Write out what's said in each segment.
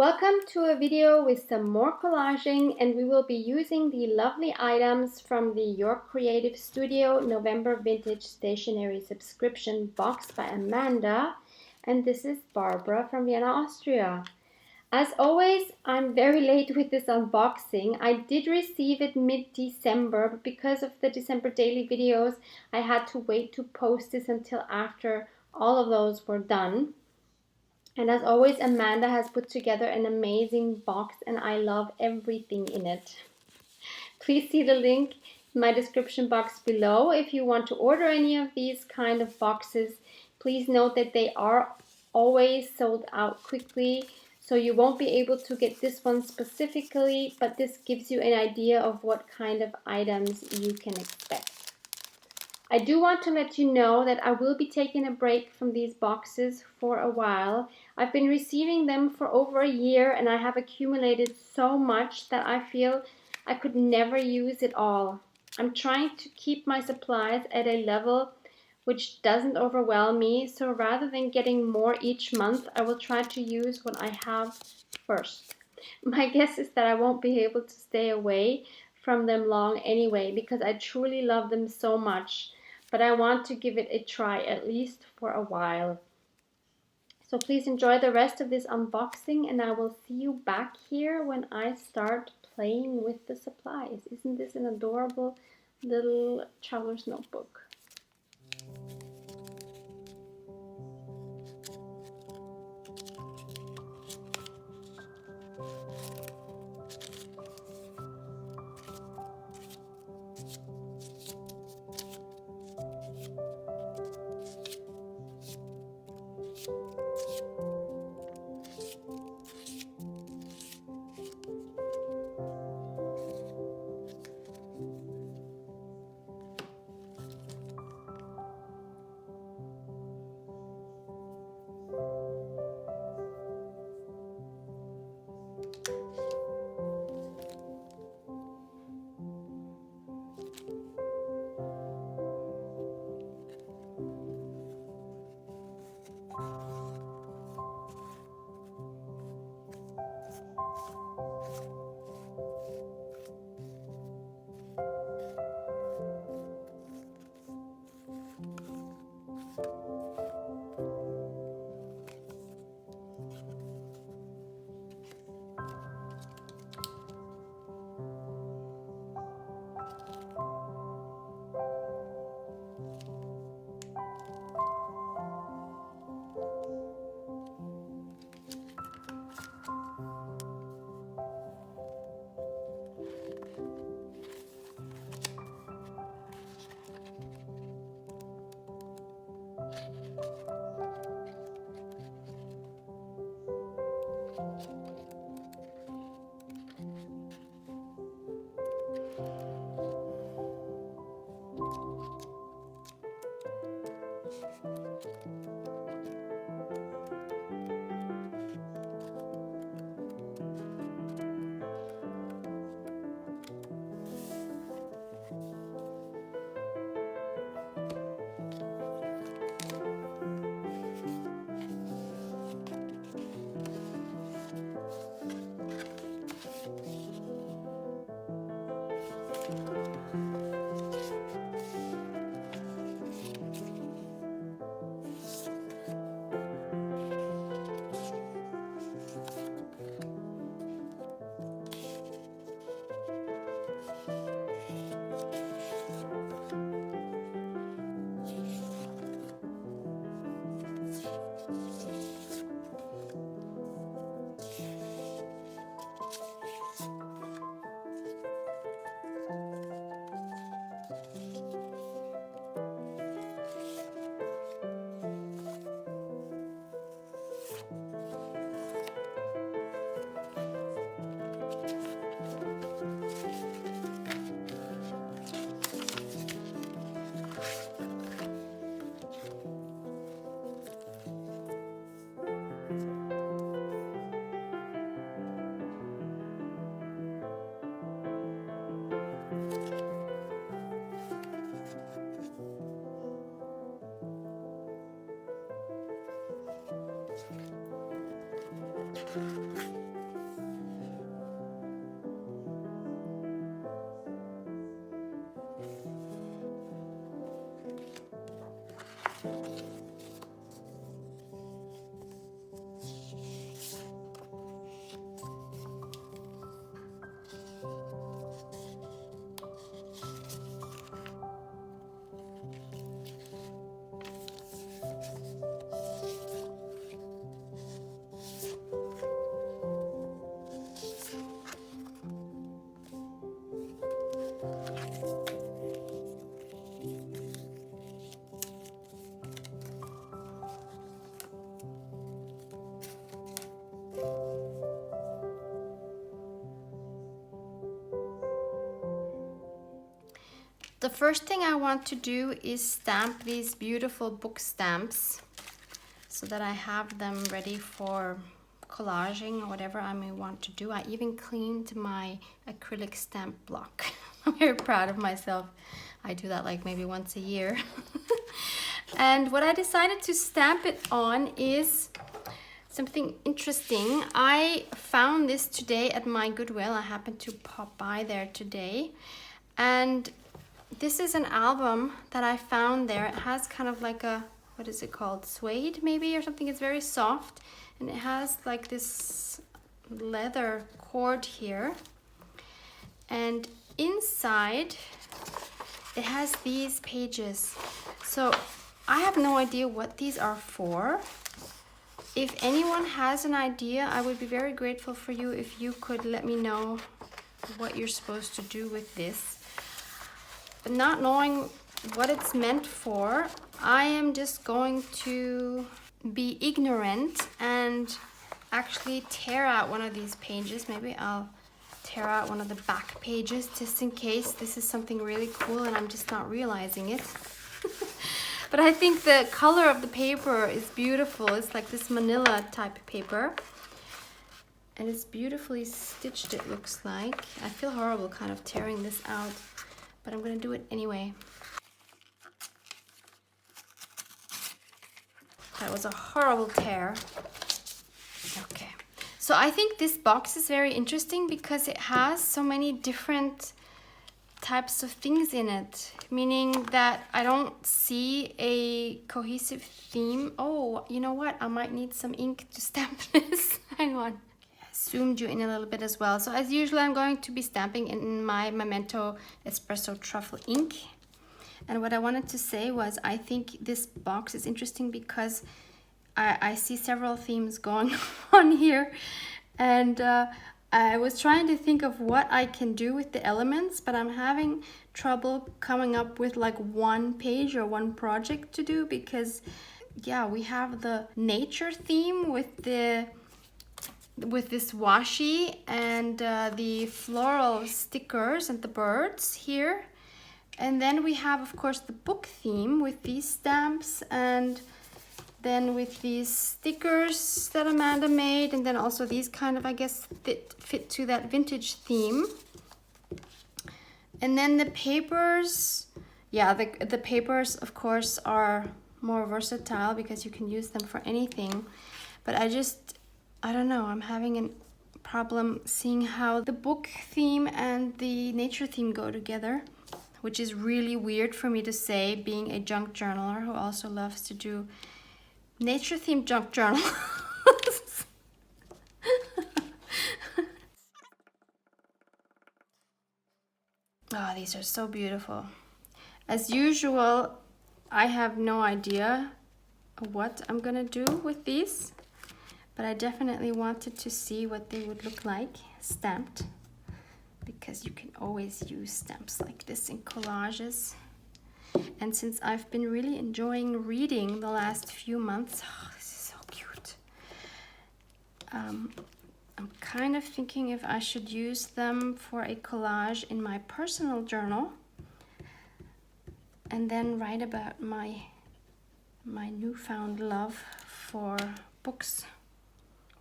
Welcome to a video with some more collaging, and we will be using the lovely items from the Your Creative Studio November Vintage Stationery Subscription box by Amanda, and this is Barbara from Vienna, Austria. As always, I'm very late with this unboxing. I did receive it mid-December, but because of the December daily videos, I had to wait to post this until after all of those were done. And as always, Amanda has put together an amazing box and I love everything in it. Please see the link in my description box below if you want to order any of these kind of boxes. Please note that they are always sold out quickly, so you won't be able to get this one specifically, but this gives you an idea of what kind of items you can expect. I do want to let you know that I will be taking a break from these boxes for a while. I've been receiving them for over a year and I have accumulated so much that I feel I could never use it all. I'm trying to keep my supplies at a level which doesn't overwhelm me, so rather than getting more each month, I will try to use what I have first. My guess is that I won't be able to stay away from them long anyway because I truly love them so much. But I want to give it a try at least for a while. So please enjoy the rest of this unboxing and I will see you back here when I start playing with the supplies. Isn't this an adorable little traveler's notebook? The first thing I want to do is stamp these beautiful book stamps so that I have them ready for collaging or whatever I may want to do. I even cleaned my acrylic stamp block. I'm very proud of myself. I do that like maybe once a year. And what I decided to stamp it on is something interesting. I found this today at my Goodwill. I happened to pop by there today. And this is an album that I found there. It has kind of like a, what is it called? Suede maybe or something. It's very soft. And it has like this leather cord here. And inside it has these pages. So I have no idea what these are for. If anyone has an idea, I would be very grateful for you if you could let me know what you're supposed to do with this. But not knowing what it's meant for, I am just going to be ignorant and actually tear out one of these pages. Maybe I'll tear out one of the back pages just in case this is something really cool and I'm just not realizing it. But I think the color of the paper is beautiful. It's like this manila type paper. And it's beautifully stitched, it looks like. I feel horrible kind of tearing this out, but I'm gonna do it anyway. That was a horrible tear. Okay. So I think this box is very interesting because it has so many different types of things in it, meaning that I don't see a cohesive theme. Oh, you know what? I might need some ink to stamp this. Hang on. I zoomed you in a little bit as well. So as usual, I'm going to be stamping in my Memento Espresso Truffle ink. And what I wanted to say was I think this box is interesting because I see several themes going on here. And I was trying to think of what I can do with the elements, but I'm having trouble coming up with like one page or one project to do because, yeah, we have the nature theme with this washi and the floral stickers and the birds here. And then we have, of course, the book theme with these stamps and then with these stickers that Amanda made, and then also these kind of, I guess, fit to that vintage theme. And then the papers, yeah, the papers, of course, are more versatile because you can use them for anything. But I don't know, I'm having a problem seeing how the book theme and the nature theme go together, which is really weird for me to say, being a junk journaler who also loves to do nature themed junk journal. Oh, these are so beautiful. As usual, I have no idea what I'm gonna do with these, but I definitely wanted to see what they would look like stamped, because you can always use stamps like this in collages. And since I've been really enjoying reading the last few months, oh, this is so cute. I'm kind of thinking if I should use them for a collage in my personal journal and then write about my newfound love for books.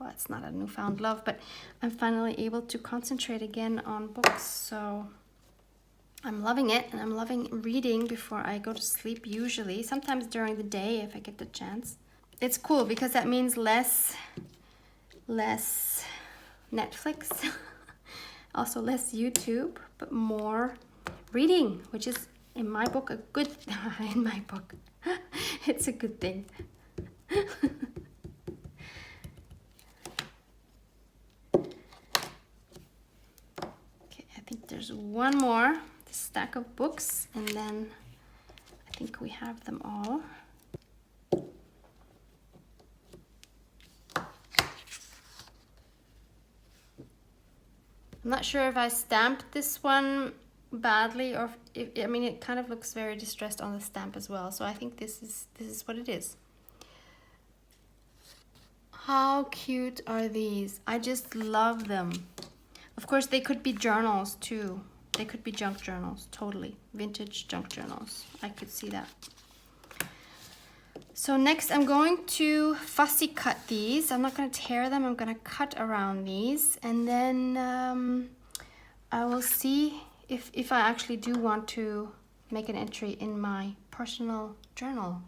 Well, it's not a newfound love, but I'm finally able to concentrate again on books, so I'm loving it, and I'm loving reading before I go to sleep usually, sometimes during the day if I get the chance. It's cool because that means less Netflix, also less YouTube, but more reading, which is in my book a good, in my book, it's a good thing. Okay, I think there's one more stack of books, and then I think we have them all. I'm not sure if I stamped this one badly, or I mean, it kind of looks very distressed on the stamp as well. So I think this is what it is. How cute are these? I just love them. Of course, they could be journals too. They could be junk journals, totally. Vintage junk journals. I could see that. So next I'm going to fussy cut these. I'm not going to tear them. I'm going to cut around these. And then I will see if I actually do want to make an entry in my personal journal.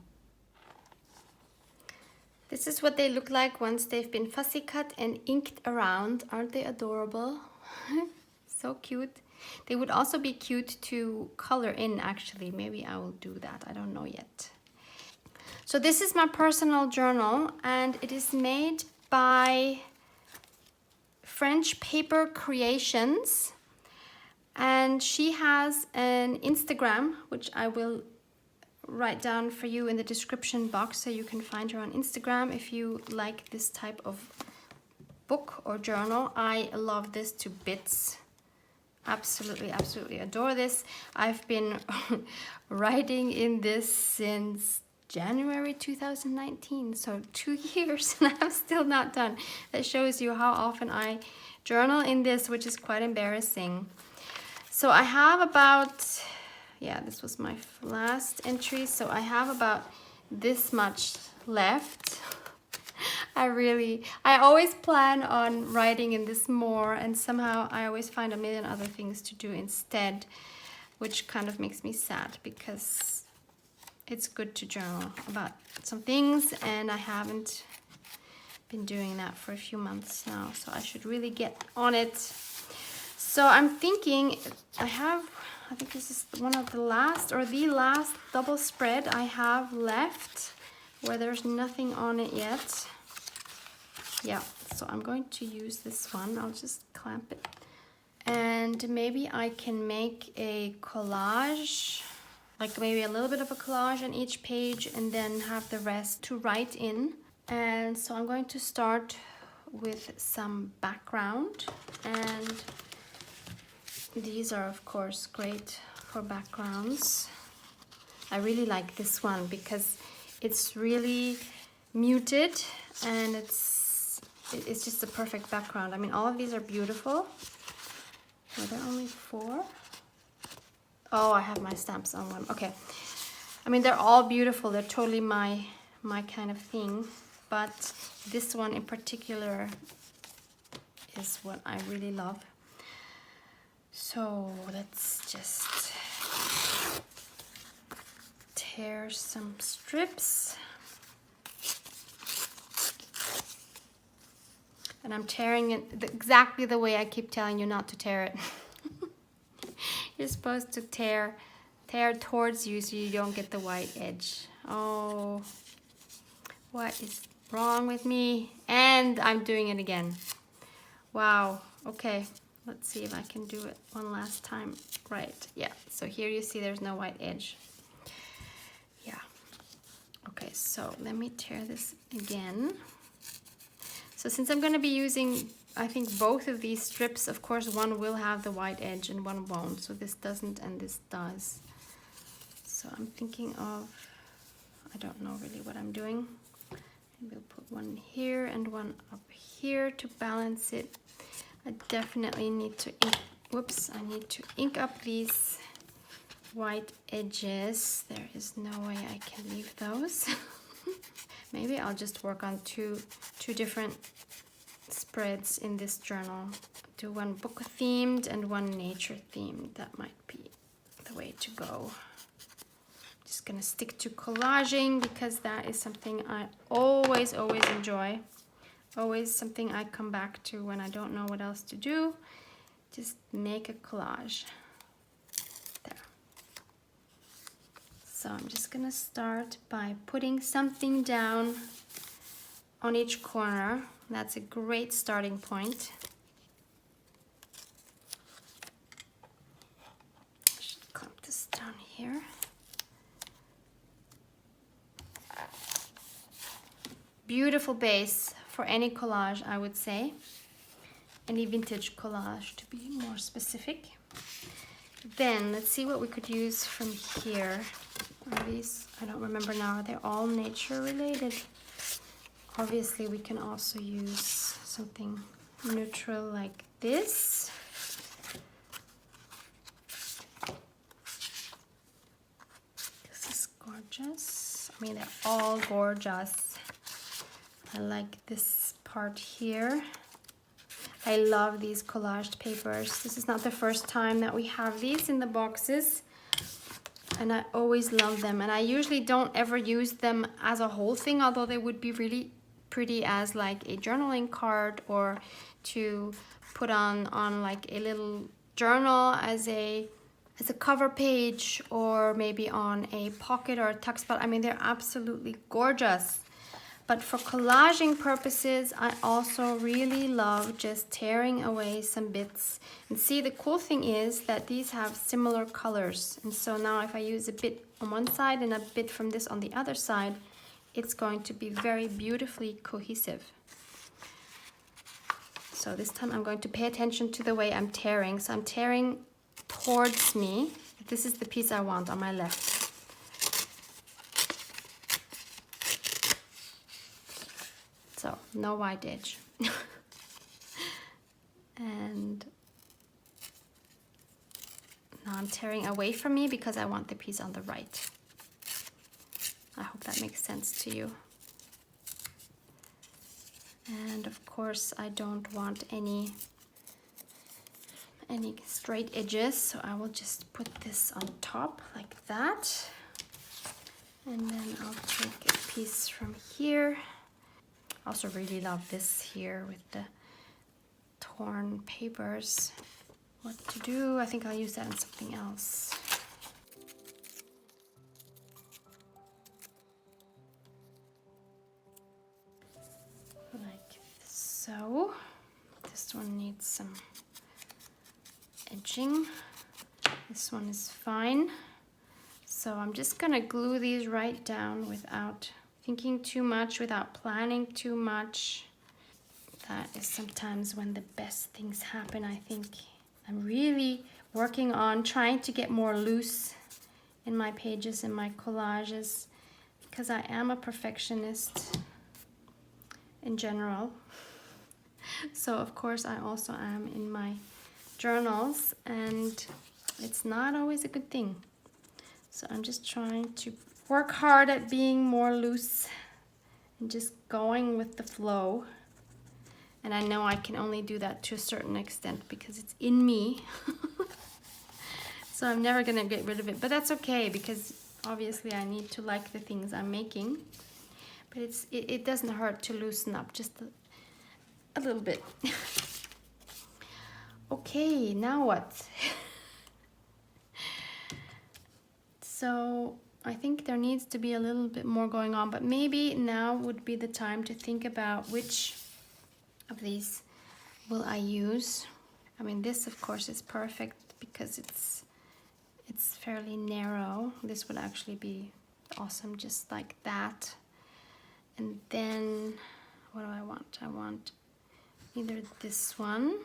This is what they look like once they've been fussy cut and inked around. Aren't they adorable? So cute. They would also be cute to color in, actually. Maybe I will do that. I don't know yet. So this is my personal journal, and it is made by French Paper Creations. And she has an Instagram, which I will write down for you in the description box so you can find her on Instagram if you like this type of book or journal. I love this to bits. Absolutely, absolutely adore this. I've been writing in this since January 2019, so 2 years, and I'm still not done. That shows you how often I journal in this, which is quite embarrassing. So I have about, yeah, this was my last entry, so I have about this much left. I always plan on writing in this more, and somehow I always find a million other things to do instead, which kind of makes me sad because it's good to journal about some things, and I haven't been doing that for a few months now, so I should really get on it. So I'm thinking I think this is one of the last, or the last double spread I have left where there's nothing on it yet. Yeah, so I'm going to use this one. I'll just clamp it. And maybe I can make a collage, like maybe a little bit of a collage on each page, and then have the rest to write in. And so I'm going to start with some background, and these are of course great for backgrounds. I really like this one because it's really muted and it's just a perfect background. I mean, all of these are beautiful. Are there only 4? Oh, I have my stamps on one. Okay. I mean, they're all beautiful. They're totally my kind of thing. But this one in particular is what I really love. So let's just tear some strips. And I'm tearing it exactly the way I keep telling you not to tear it. You're supposed to tear towards you so you don't get the white edge. Oh, what is wrong with me? And I'm doing it again. Wow. Okay, let's see if I can do it one last time. Right, yeah. So here you see there's no white edge. Yeah. Okay, so let me tear this again. So since I'm going to be using, I think, both of these strips, of course, one will have the white edge and one won't. So this doesn't and this does. So I'm thinking of, I don't know really what I'm doing. Maybe I'll put one here and one up here to balance it. I definitely need to ink, I need to ink up these white edges. There is no way I can leave those. Maybe I'll just work on two different spreads in this journal. Do one book themed and one nature themed. That might be the way to go. Just gonna stick to collaging because that is something I always enjoy. Always something I come back to when I don't know what else to do. Just make a collage. There. So I'm just gonna start by putting something down on each corner. That's a great starting point. I should clamp this down here. Beautiful base for any collage, I would say. Any vintage collage, to be more specific. then let's see what we could use from here. Are these, I don't remember now, are they all nature related? Obviously we can also use something neutral like this. This is gorgeous. I mean, they're all gorgeous. I like this part here. I love these collaged papers. This is not the first time that we have these in the boxes, and I always love them. And I usually don't ever use them as a whole thing, although they would be really pretty as like a journaling card, or to put on like a little journal as a cover page, or maybe on a pocket or a tuck spot. I mean, they're absolutely gorgeous. But for collaging purposes, I also really love just tearing away some bits. And see, the cool thing is that these have similar colors. And so now if I use a bit on one side and a bit from this on the other side, it's going to be very beautifully cohesive. So this time I'm going to pay attention to the way I'm tearing. So I'm tearing towards me. This is the piece I want on my left. So no wide edge. And now I'm tearing away from me because I want the piece on the right. I hope that makes sense to you. And of course I don't want any straight edges, so I will just put this on top like that. And then I'll take a piece from here. I also really love this here with the torn papers. What to do? I think I'll use that in something else. Like so. This one needs some edging. This one is fine. So I'm just gonna glue these right down without thinking too much, without planning too much. That is sometimes when the best things happen, I think. I'm really working on trying to get more loose in my pages and my collages, because I am a perfectionist in general. So of course I also am in my journals, and it's not always a good thing. So I'm just trying to work hard at being more loose and just going with the flow. And I know I can only do that to a certain extent because it's in me. So I'm never gonna get rid of it, but that's okay, because obviously I need to like the things I'm making. But it doesn't hurt to loosen up just a little bit. Okay, now what? So I think there needs to be a little bit more going on, but maybe now would be the time to think about which of these will I use. I mean, this of course is perfect because it's fairly narrow. This would actually be awesome just like that. And then what do I want? I want either this one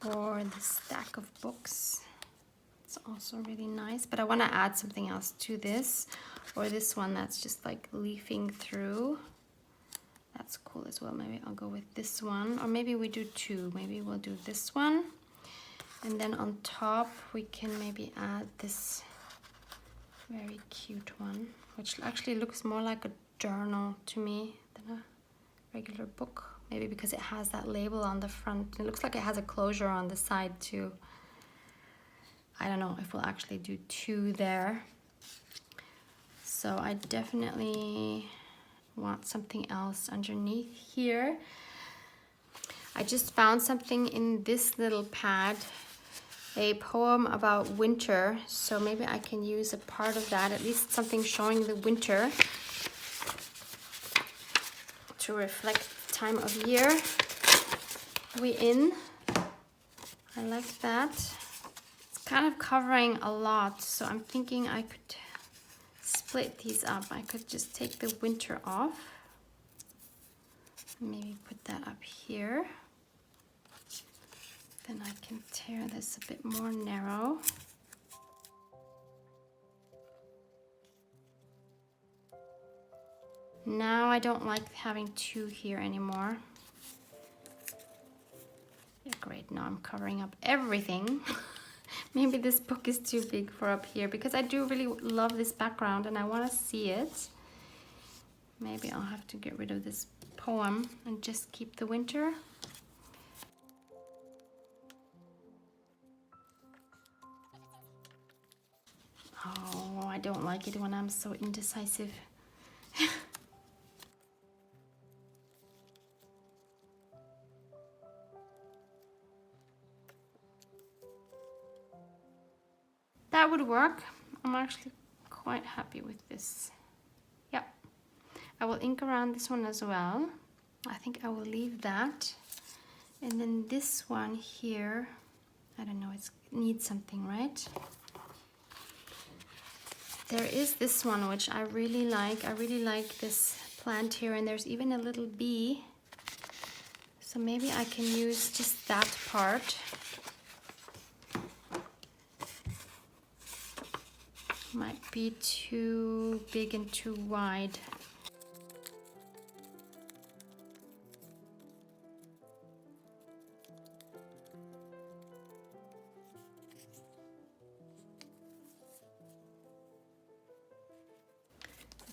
or the stack of books. It's also really nice, but I want to add something else to this, or this one that's just like leafing through. That's cool as well. Maybe I'll go with this one, or maybe we do two. Maybe we'll do this one, and then on top we can maybe add this very cute one, which actually looks more like a journal to me than a regular book. Maybe because it has that label on the front. It looks like it has a closure on the side too. I don't know if we'll actually do two there. So I definitely want something else underneath here. I just found something in this little pad, a poem about winter. So maybe I can use a part of that, at least something showing the winter to reflect the time of year we're in. I like that. Kind of covering a lot, so I'm thinking I could split these up. I could just take the winter off and maybe put that up here. Then I can tear this a bit more narrow. Now I don't like having two here anymore. Yeah, great, now I'm covering up everything. Maybe this book is too big for up here because I do really love this background and I want to see it. Maybe I'll have to get rid of this poem and just keep the winter. Oh, I don't like it when I'm so indecisive. That would work. I'm actually quite happy with this. Yep. I will ink around this one as well. I think I will leave that. And then this one here, I don't know, it needs something, right? There is this one which I really like. I really like this plant here, and there's even a little bee. So maybe I can use just that part. Might be too big and too wide.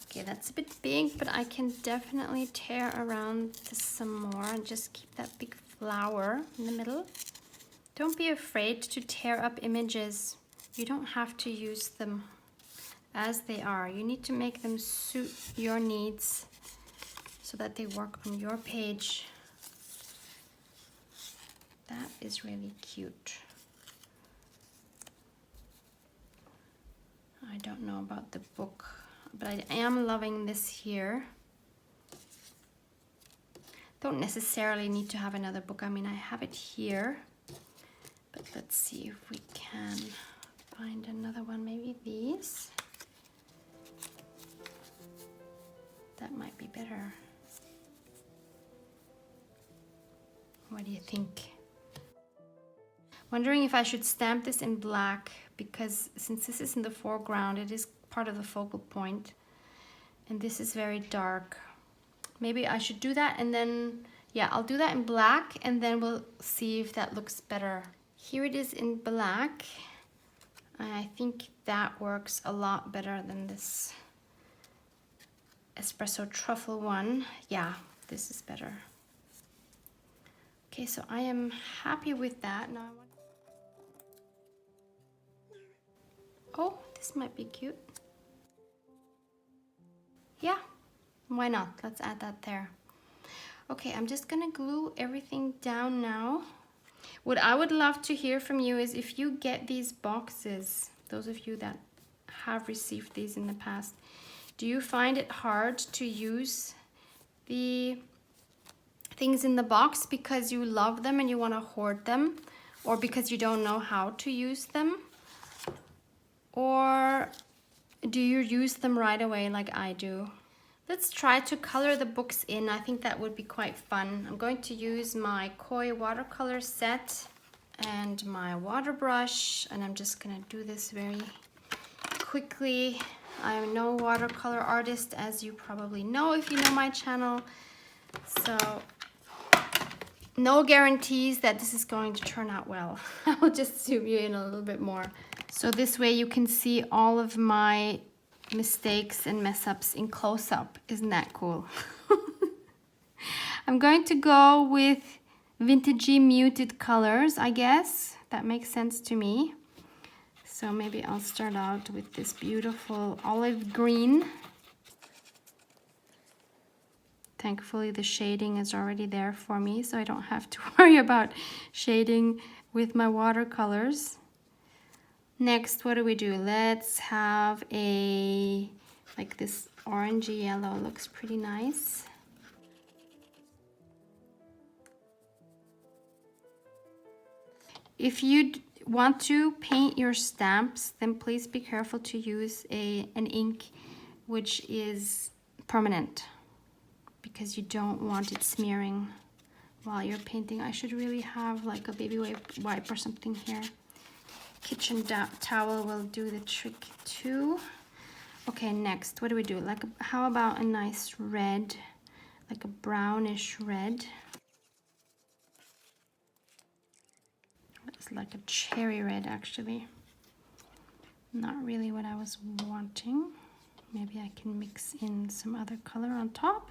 Okay, that's a bit big, but I can definitely tear around this some more and just keep that big flower in the middle. Don't be afraid to tear up images. You don't have to use them as they are. You need to make them suit your needs so that they work on your page. That is really cute. I don't know about the book, but I am loving this here. Don't necessarily need to have another book. I mean, I have it here, but let's see if we can find another one, maybe these. That might be better. What do you think? Wondering if I should stamp this in black, because since this is in the foreground, it is part of the focal point, and this is very dark. Maybe I should do that, and then, yeah, I'll do that in black, and then we'll see if that looks better. Here it is in black. I think that works a lot better than this espresso truffle one. Yeah, this is better. Okay, so I am happy with that. Now I want... Oh, this might be cute. Yeah, why not? Let's add that there. Okay, I'm just gonna glue everything down now. What I would love to hear from you is if you get these boxes, those of you that have received these in the past, do you find it hard to use the things in the box because you love them and you want to hoard them, or because you don't know how to use them? Or do you use them right away like I do? Let's try to color the books in. I think that would be quite fun. I'm going to use my Koi watercolor set and my water brush, and I'm just gonna do this very quickly. I'm no watercolor artist, as you probably know if you know my channel, so no guarantees that this is going to turn out well. I will just zoom you in a little bit more, so this way you can see all of my mistakes and mess ups in close-up. Isn't that cool? I'm going to go with vintagey muted colors, I guess. That makes sense to me. So maybe I'll start out with this beautiful olive green. Thankfully the shading is already there for me, so I don't have to worry about shading with my watercolors. Next, what do we do? Let's have a, like this orangey yellow, looks pretty nice. If you want to paint your stamps, then please be careful to use an ink which is permanent, because you don't want it smearing while you're painting. I should really have like a baby wipe or something here. Kitchen towel will do the trick too. Okay, next, what do we do? Like, how about a nice red, like a brownish red? It's like a cherry red, actually. Not really what I was wanting. Maybe I can mix in some other color on top.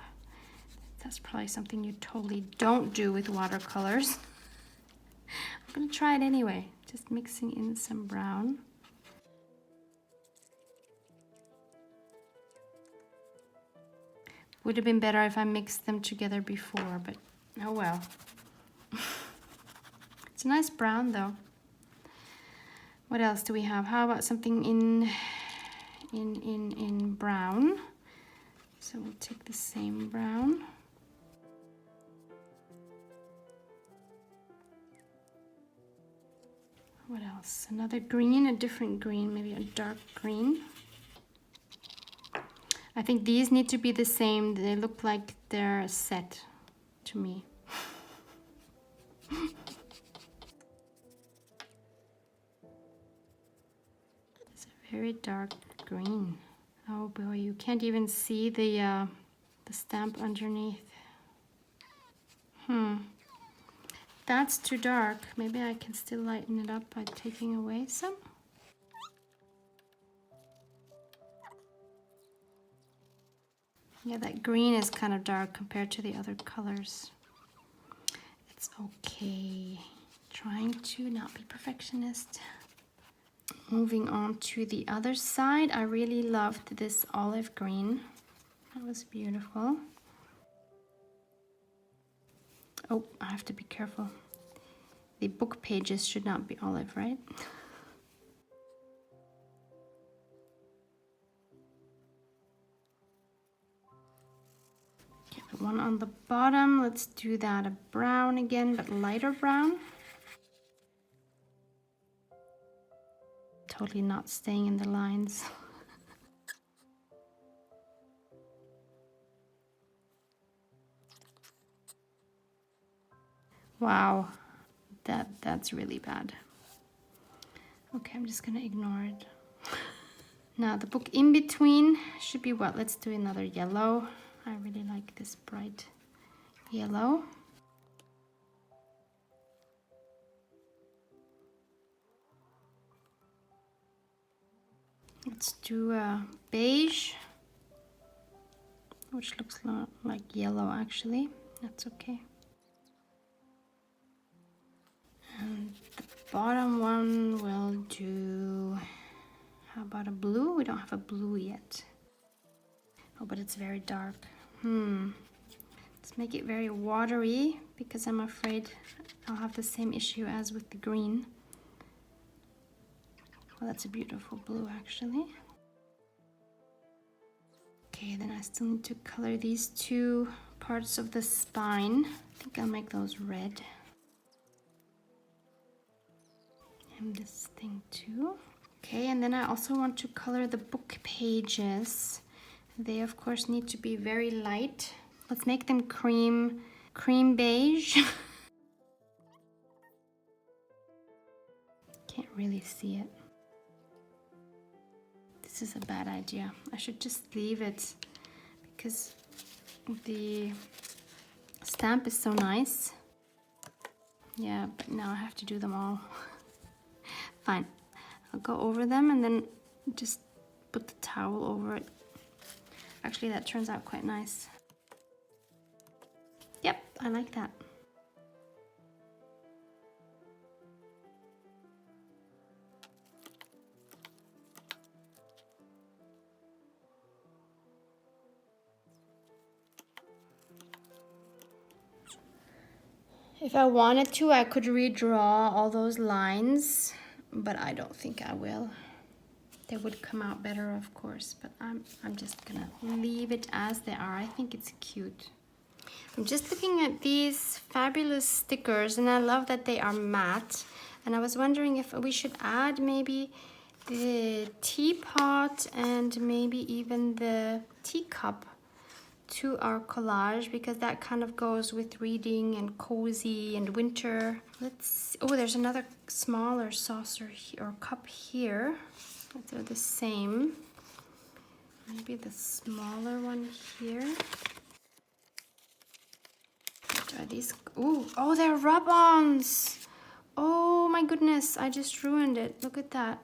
That's probably something you totally don't do with watercolors. I'm gonna try it anyway. Just mixing in some brown. Would have been better if I mixed them together before, but oh well. It's a nice brown though. What else do we have? How about something in brown? So we'll take the same brown. What else? Another green, a different green, maybe a dark green. I think these need to be the same. They look like they're set to me. It's a very dark green. Oh boy, you can't even see the stamp underneath. That's too dark. Maybe I can still lighten it up by taking away some. Yeah, that green is kind of dark compared to the other colors. It's okay. Trying to not be perfectionist. Moving on to the other side, I really loved this olive green. That was beautiful. Oh, I have to be careful. The book pages should not be olive, right? Okay, the one on the bottom, let's do that a brown again, but lighter brown. Totally not staying in the lines. Wow, that's really bad. Okay, I'm just gonna ignore it. Now the book in between should be what? Let's do another yellow. I really like this bright yellow. Let's do a beige, which looks like yellow actually. That's okay. And the bottom one will do, how about a blue? We don't have a blue yet. Oh, but it's very dark. Let's make it very watery because I'm afraid I'll have the same issue as with the green. Well, that's a beautiful blue actually. Okay, then I still need to color these two parts of the spine. I think I'll make those red. And this thing too. Okay, and then I also want to color the book pages. They of course need to be very light. Let's make them cream beige. Can't really see it. This is a bad idea. I should just leave it because the stamp is so nice. Yeah, but now I have to do them all. Fine, I'll go over them and then just put the towel over it. Actually, that turns out quite nice. Yep, I like that. If I wanted to, I could redraw all those lines, but I don't think I will. They would come out better, of course, but I'm just gonna leave it as they are. I think it's cute. I'm just looking at these fabulous stickers, and I love that they are matte. And I was wondering if we should add maybe the teapot and maybe even the teacup to our collage because that kind of goes with reading and cozy and winter. Let's, oh, there's another smaller saucer or cup here. They're the same. Maybe the smaller one here. Are these, ooh, oh, they're rub-ons. Oh my goodness, I just ruined it. Look at that.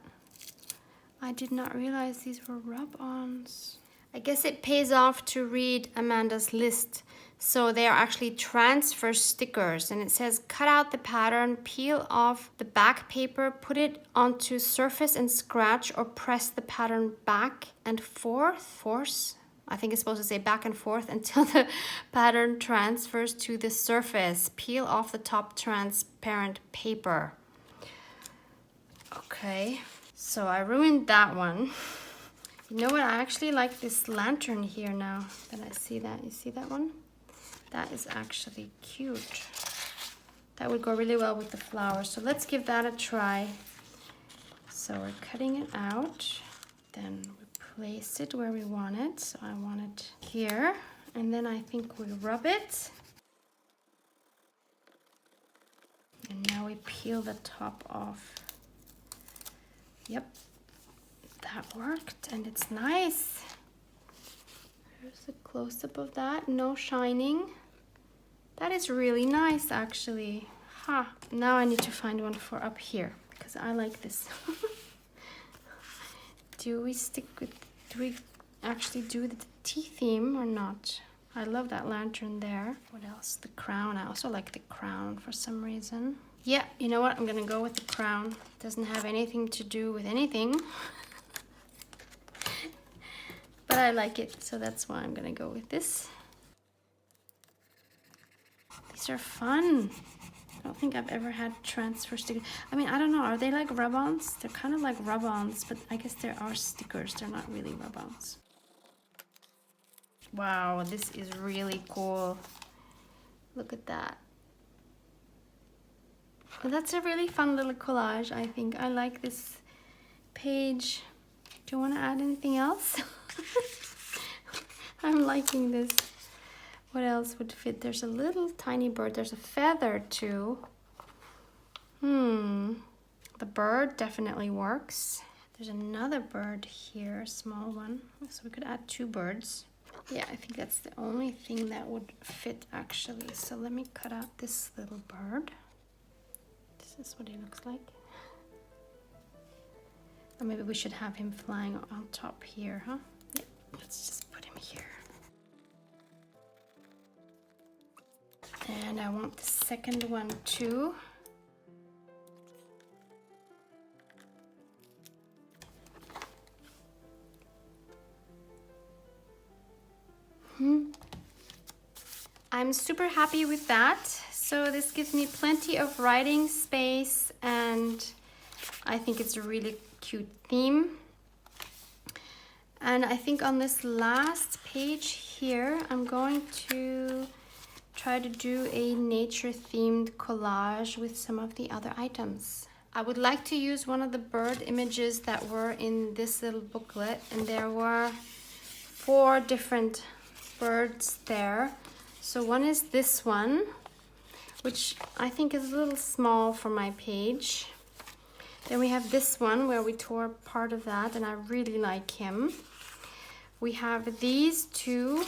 I did not realize these were rub-ons. I guess it pays off to read Amanda's list. So they are actually transfer stickers, and it says cut out the pattern, peel off the back paper, put it onto surface and scratch, or press the pattern back and forth. I think it's supposed to say back and forth until the pattern transfers to the surface. Peel off the top transparent paper. Okay, so I ruined that one. You know what? I actually like this lantern here now that I see that. You see that one? That is actually cute. That would go really well with the flowers. So let's give that a try. So we're cutting it out. Then we place it where we want it. So I want it here. And then I think we rub it. And now we peel the top off. Yep. That worked, and it's nice. Here's a close-up of that. No shining. That is really nice, actually. Ha! Now I need to find one for up here because I like this. Do we actually do the tea theme or not? I love that lantern there. What else? The crown. I also like the crown for some reason. Yeah, you know what? I'm gonna go with the crown. It doesn't have anything to do with anything. But I like it, so that's why I'm gonna go with this. These are fun. I don't think I've ever had transfer stickers. I mean, I don't know, are they like rub-ons? They're kind of like rub-ons, but I guess there are stickers. They're not really rub-ons. Wow, this is really cool. Look at that. Well, that's a really fun little collage, I think. I like this page. Do you want to add anything else? I'm liking this. What else would fit? There's a little tiny bird. There's a feather too. The bird definitely works. There's another bird here, a small one. So we could add two birds. Yeah, I think that's the only thing that would fit actually. So let me cut out this little bird. This is what he looks like. Or maybe we should have him flying on top here, huh? Yeah, let's just put him here. And I want the second one too. I'm super happy with that. So this gives me plenty of writing space, and I think it's a really cute theme. And I think on this last page here, I'm going to try to do a nature themed collage with some of the other items. I would like to use one of the bird images that were in this little booklet, and there were 4 different birds there. So one is this one, which I think is a little small for my page. Then we have this one where we tore part of that, and I really like him. We have these 2,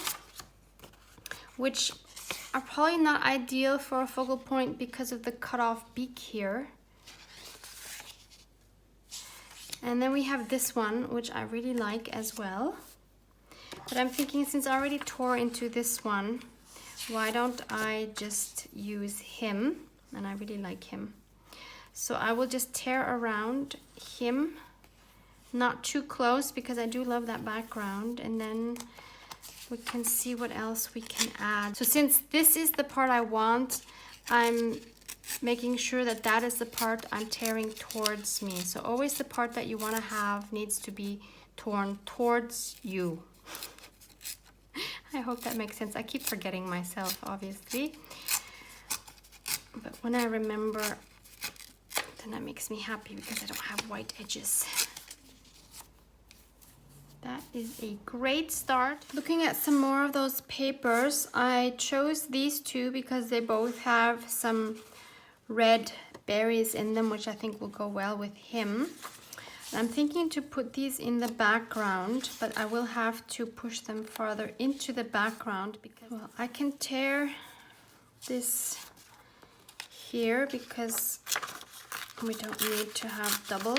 which are probably not ideal for a focal point because of the cut-off beak here. And then we have this one, which I really like as well. But I'm thinking, since I already tore into this one, why don't I just use him? And I really like him. So I will just tear around him, not too close because I do love that background, and then we can see what else we can add. So since this is the part I want, I'm making sure that that is the part I'm tearing towards me. So always the part that you want to have needs to be torn towards you. I hope that makes sense. I keep forgetting myself, obviously. But when I remember, then that makes me happy because I don't have white edges. that is a great start. Looking at some more of those papers, I chose these two because they both have some red berries in them, which I think will go well with him. And I'm thinking to put these in the background, but I will have to push them farther into the background because, well, I can tear this here because we don't need to have double.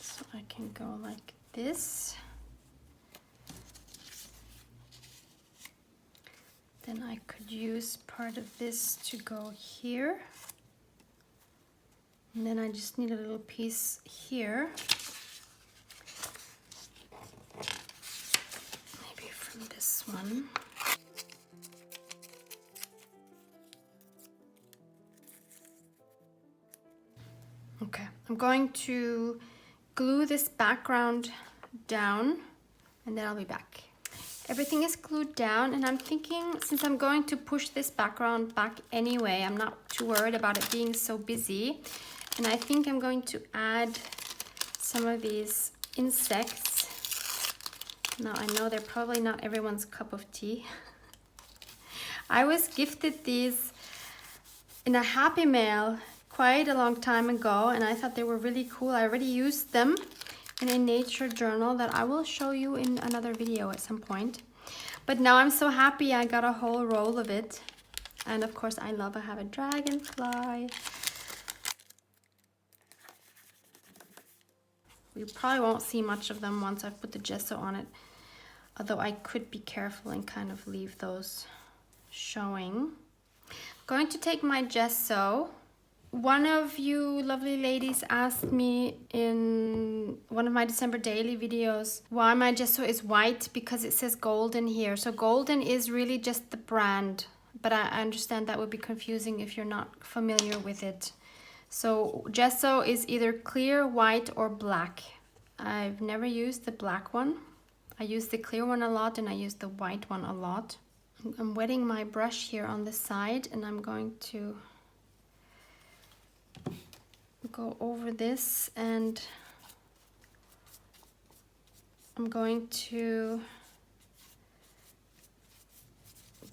So I can go like this. Then I could use part of this to go here. And then I just need a little piece here. Maybe from this one. Okay, I'm going to glue this background down and then I'll be back. Everything is glued down and I'm thinking, since I'm going to push this background back anyway, I'm not too worried about it being so busy. And I think I'm going to add some of these insects. Now I know they're probably not everyone's cup of tea. I was gifted these in a Happy Mail quite a long time ago and I thought they were really cool. I already used them in a nature journal that I will show you in another video at some point. But now I'm so happy I got a whole roll of it. And of course I have a dragonfly. You probably won't see much of them once I've put the gesso on it. Although I could be careful and kind of leave those showing. I'm going to take my gesso. One of you lovely ladies asked me in one of my December daily videos why my gesso is white, because it says golden here. So golden is really just the brand, but I understand that would be confusing if you're not familiar with it. So gesso is either clear, white, or black. I've never used the black one. I use the clear one a lot and I use the white one a lot. I'm wetting my brush here on the side and I'm going to go over this and I'm going to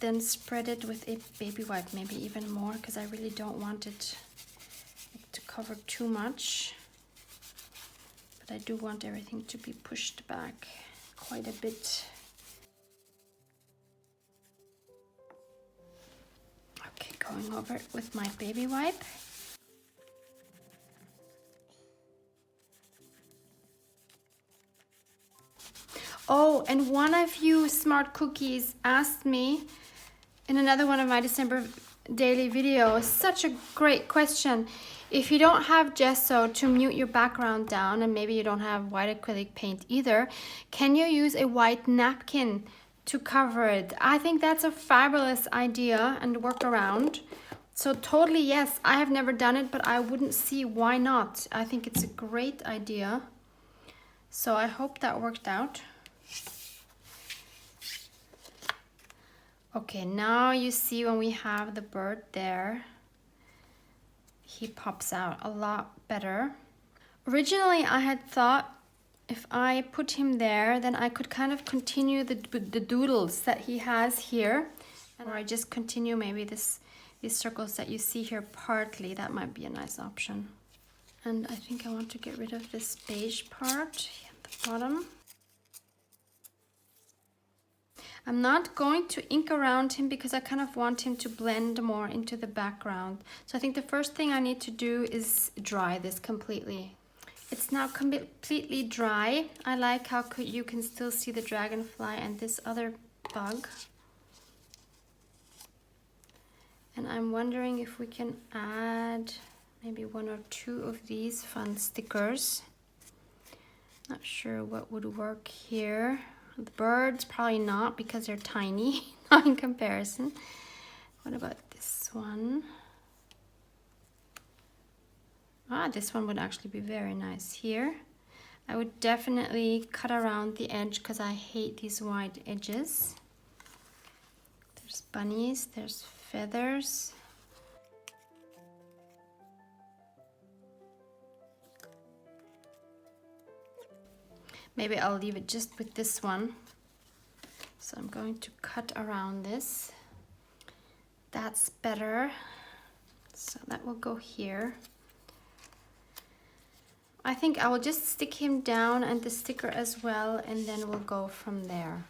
then spread it with a baby wipe, maybe even more, because I really don't want it to cover too much. But I do want everything to be pushed back quite a bit. Okay, going over it with my baby wipe. Oh, and one of you smart cookies asked me in another one of my December daily videos, such a great question. If you don't have gesso to mute your background down, and maybe you don't have white acrylic paint either, can you use a white napkin to cover it? I think that's a fabulous idea and workaround. So totally yes, I have never done it, but I wouldn't see why not. I think it's a great idea. So I hope that worked out. Okay, now you see when we have the bird there, he pops out a lot better. Originally, I had thought if I put him there, then I could kind of continue the doodles that he has here. Or I just continue maybe these circles that you see here partly. That might be a nice option. And I think I want to get rid of this beige part at the bottom. I'm not going to ink around him because I kind of want him to blend more into the background. So I think the first thing I need to do is dry this completely. It's now completely dry. I like how you can still see the dragonfly and this other bug. And I'm wondering if we can add maybe one or two of these fun stickers. Not sure what would work here. The birds, probably not because they're tiny, not in comparison. What about this one? Ah, this one would actually be very nice here. I would definitely cut around the edge because I hate these white edges. There's bunnies, there's feathers. Maybe I'll leave it just with this one. So I'm going to cut around this. That's better. So that will go here. I think I will just stick him down and the sticker as well, and then we'll go from there.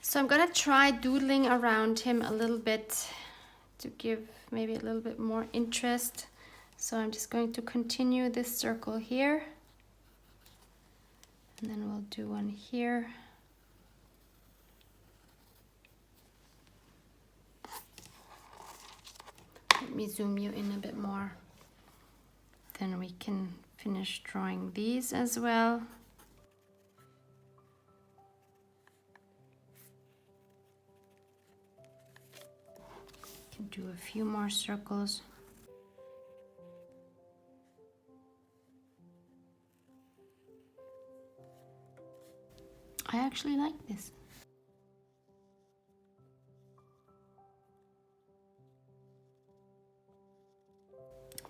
So I'm gonna try doodling around him a little bit to give maybe a little bit more interest. So I'm just going to continue this circle here. And then we'll do one here. Let me zoom you in a bit more. Then we can finish drawing these as well. Can do a few more circles. I actually like this.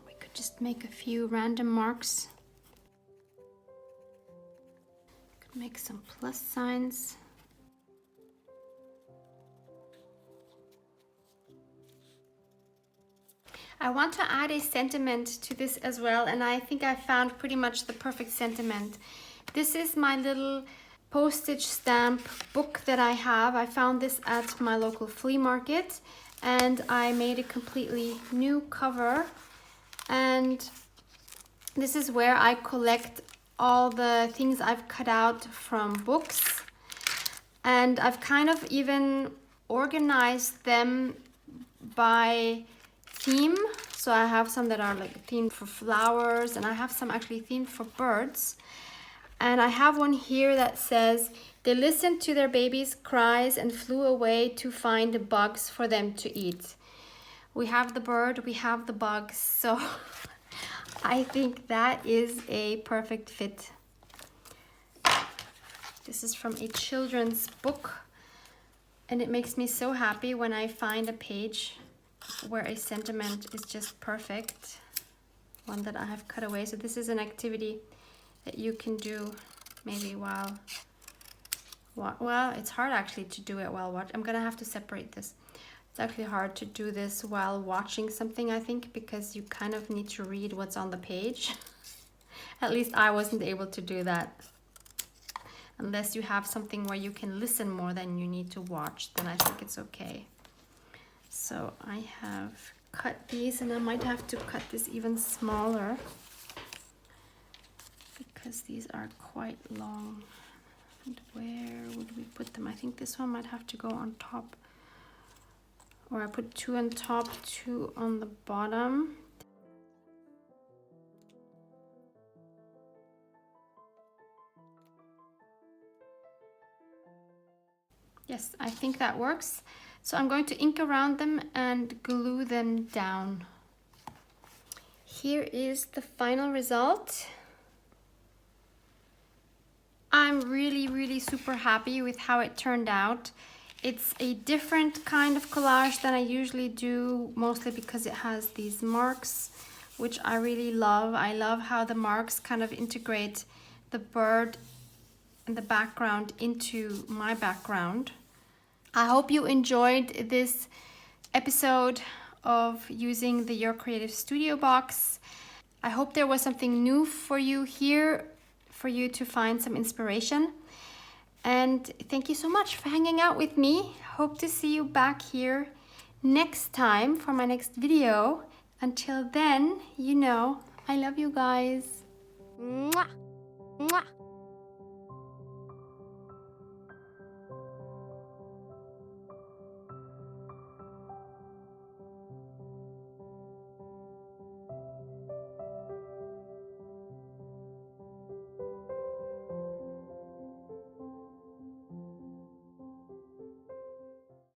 We could just make a few random marks. Could make some plus signs. I want to add a sentiment to this as well, and I think I found pretty much the perfect sentiment. This is my little postage stamp book that I have. I found this at my local flea market, and I made a completely new cover. And this is where I collect all the things I've cut out from books, and I've kind of even organized them by theme. So I have some that are like themed for flowers, and I have some actually themed for birds. And I have one here that says, they listened to their baby's cries and flew away to find bugs for them to eat. We have the bird, we have the bugs, so I think that is a perfect fit. This is from a children's book, and it makes me so happy when I find a page where a sentiment is just perfect. One that I have cut away. So this is an activity that you can do maybe while, well, it's hard actually to do it while watching. I'm gonna have to separate this. It's actually hard to do this while watching something, I think, because you kind of need to read what's on the page. At least I wasn't able to do that. Unless you have something where you can listen more than you need to watch, then I think it's okay. So I have cut these, and I might have to cut this even smaller because these are quite long. And where would we put them? I think this one might have to go on top, or I put 2 on top, 2 on the bottom. Yes, I think that works. So I'm going to ink around them and glue them down. Here is the final result. I'm really super happy with how it turned out. It's a different kind of collage than I usually do, mostly because it has these marks, which I really love. I love how the marks kind of integrate the bird and the background into my background. I hope you enjoyed this episode of using the Your Creative Studio box. I hope there was something new for you here, for you to find some inspiration. And thank you so much for hanging out with me. Hope to see you back here next time for my next video. Until then, you know, I love you guys. Mwah!